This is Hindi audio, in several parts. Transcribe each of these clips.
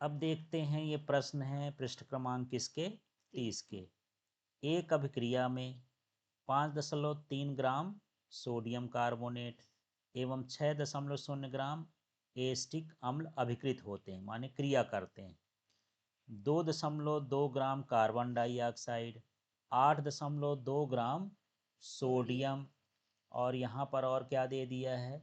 अब देखते हैं, ये प्रश्न है पृष्ठ क्रमांक किसके 30 के। एक अभिक्रिया में 5.3 ग्राम सोडियम कार्बोनेट एवं 6.0 ग्राम एसिटिक अम्ल अभिकृत होते हैं, माने क्रिया करते हैं। 2.2 gram carbon dioxide, 8.2 gram sodium, और यहाँ पर और क्या दे दिया है,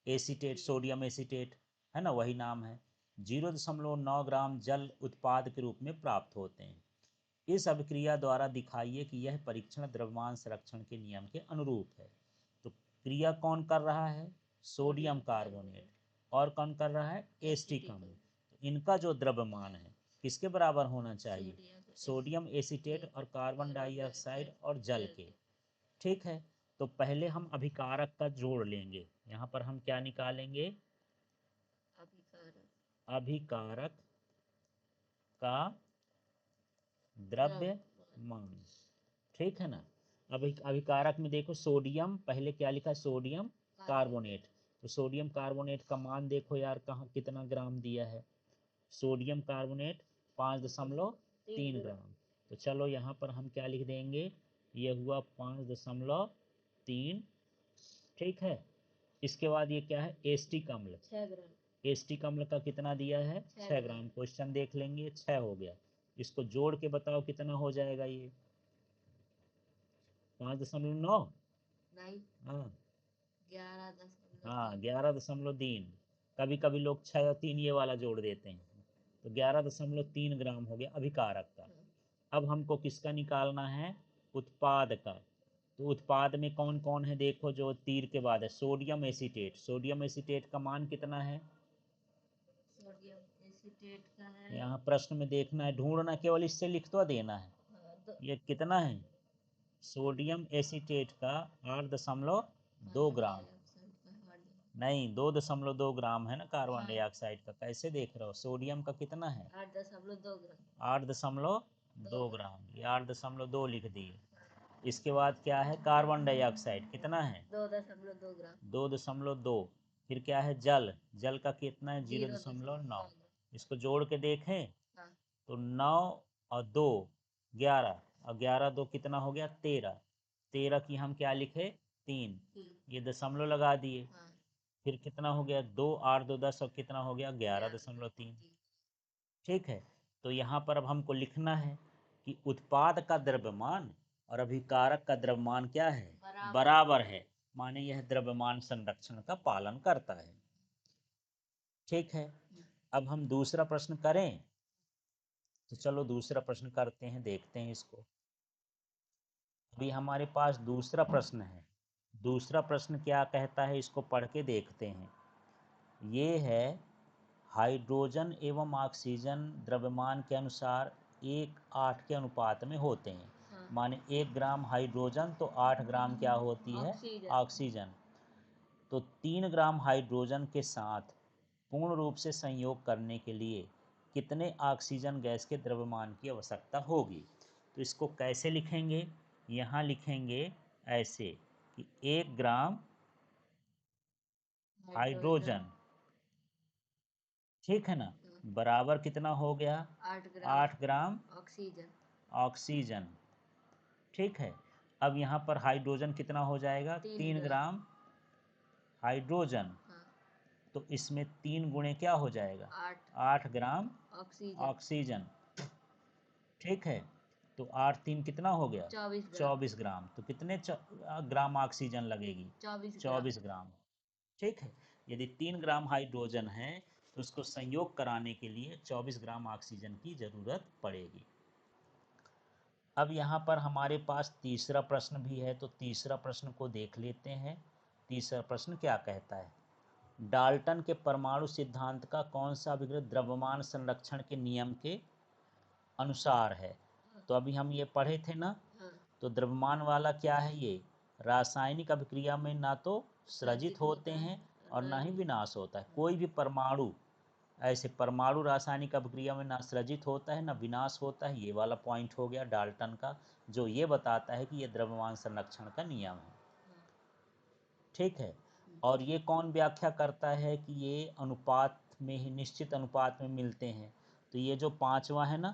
एसीटेट, सोडियम एसीटेट है ना, वही नाम है। 0.9 ग्राम जल उत्पाद के रूप में प्राप्त होते हैं। इस अभिक्रिया द्वारा दिखाइए कि यह परीक्षण द्रव्यमान संरक्षण के नियम के अनुरूप है। तो क्रिया कौन कर रहा है, सोडियम कार्बोनेट, और कौन कर रहा है, एसिटिक अम्ल। तो इनका जो द्रव्यमान है किसके बराबर होना चाहिए, सोडियम एसीटेट और कार्बन डाइऑक्साइड और जल के। ठीक है, तो पहले हम अभिकारक का जोड़ लेंगे। यहाँ पर हम क्या निकालेंगे, अभिकारक का द्रव्यमान। ठीक है ना। अभिकारक में देखो सोडियम, पहले क्या लिखा है, सोडियम कार्बोनेट। तो सोडियम कार्बोनेट का मान देखो यार, कहाँ कितना ग्राम दिया है, सोडियम कार्बोनेट 5.3 ग्राम। तो चलो यहाँ पर हम क्या लिख देंगे, ये हुआ 5.3। ठीक है, इसके बाद ये क्या है, एसिटिक अम्ल, 6 ग्राम। एसिटिक अम्ल का कितना दिया है, 6 ग्राम। क्वेश्चन देख लेंगे, 6 हो गया। इसको जोड़ के बताओ कितना हो जाएगा, ये 5.9, नहीं हाँ 11.3। कभी कभी लोग 6 और 3 ये वाला जोड़ देते हैं, तो 11.3 ग्राम हो गया अभिकारक का। अब हमको किसका निकालना है, उत्पाद का। तो उत्पाद में कौन कौन है, देखो जो तीर के बाद है, सोडियम एसीटेट। सोडियम एसीटेट का मान कितना है, सोडियम एसीटेट का है, यहाँ प्रश्न में देखना है, ढूंढना, केवल इससे लिख तो देना है। ये कितना है, सोडियम एसीटेट का 8.2 ग्राम, नहीं 2.2 ग्राम है ना कार्बन डाइऑक्साइड का। कैसे देख रहे हो, सोडियम का कितना है, 8.2 ग्राम। 8.2 ग्राम, ये 8.2 लिख दिए। इसके बाद क्या है, कार्बन डाइऑक्साइड कितना है, 2.2 ग्राम, 2.2। फिर क्या है, जल, जल का कितना है, 0.9। इसको जोड़ के देखें तो 9 और 2 11, और 11 2 कितना हो गया, 13। 13 की हम क्या लिखे, 3, ये दशमलव लगा दिए। फिर कितना हो गया, 2 8 2 10, और कितना हो गया, 11.3। ठीक है, तो यहाँ पर अब हमको लिखना है कि उत्पाद का द्रव्यमान और अभिकारक का द्रव्यमान क्या है, बराबर है, माने यह द्रव्यमान संरक्षण का पालन करता है। ठीक है, अब हम दूसरा प्रश्न करें, तो चलो दूसरा प्रश्न करते हैं, देखते हैं इसको। अभी हमारे पास दूसरा प्रश्न है। दूसरा प्रश्न क्या कहता है, इसको पढ़ के देखते हैं। ये है, हाइड्रोजन एवं ऑक्सीजन द्रव्यमान के अनुसार 1:8 के अनुपात में होते हैं। हाँ। माने 1 ग्राम हाइड्रोजन तो 8 ग्राम क्या होती है, ऑक्सीजन। तो 3 ग्राम हाइड्रोजन के साथ पूर्ण रूप से संयोग करने के लिए कितने ऑक्सीजन गैस के द्रव्यमान की आवश्यकता होगी। तो इसको कैसे लिखेंगे, यहाँ लिखेंगे ऐसे कि 1 ग्राम हाइड्रोजन, ठीक है ना, बराबर कितना हो गया, 8 ग्राम ऑक्सीजन। ऑक्सीजन, ठीक है। अब यहाँ पर हाइड्रोजन कितना हो जाएगा, 3 ग्राम हाइड्रोजन। तो इसमें 3 गुणे क्या हो जाएगा, 8 ग्राम ऑक्सीजन। ठीक है, तो 8 3 कितना हो गया, 24 ग्राम। तो कितने ग्राम ऑक्सीजन लगेगी, 24 ग्राम। ठीक है, यदि 3 ग्राम हाइड्रोजन है तो उसको संयोग कराने के लिए 24 ग्राम ऑक्सीजन की ज़रूरत पड़ेगी। अब यहाँ पर हमारे पास तीसरा प्रश्न भी है, तो तीसरा प्रश्न को देख लेते हैं। तीसरा प्रश्न क्या कहता है, डाल्टन के परमाणु सिद्धांत का कौन सा अभिकृत द्रव्यमान संरक्षण के नियम के अनुसार है। तो अभी हम ये पढ़े थे ना, तो द्रव्यमान वाला क्या है, ये रासायनिक अभिक्रिया में ना तो सृजित होते हैं और ना ही विनाश होता है। कोई भी परमाणु, ऐसे परमाणु रासायनिक अभिक्रिया में ना सृजित होता है ना विनाश होता है। ये वाला पॉइंट हो गया डाल्टन का, जो ये बताता है कि ये द्रव्यमान संरक्षण का नियम है। ठीक है, और ये कौन व्याख्या करता है कि ये अनुपात में ही, निश्चित अनुपात में मिलते हैं। तो ये जो पांचवा है ना,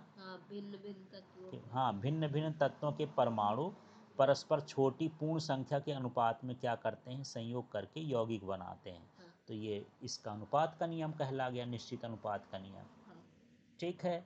भिन्न भिन्न तत्वों, हाँ, भिन्न भिन्न तत्वों के परमाणु परस्पर छोटी पूर्ण संख्या के अनुपात में क्या करते हैं, संयोग करके यौगिक बनाते हैं। तो ये इसका अनुपात का नियम कहला गया, निश्चित अनुपात का नियम। ठीक है।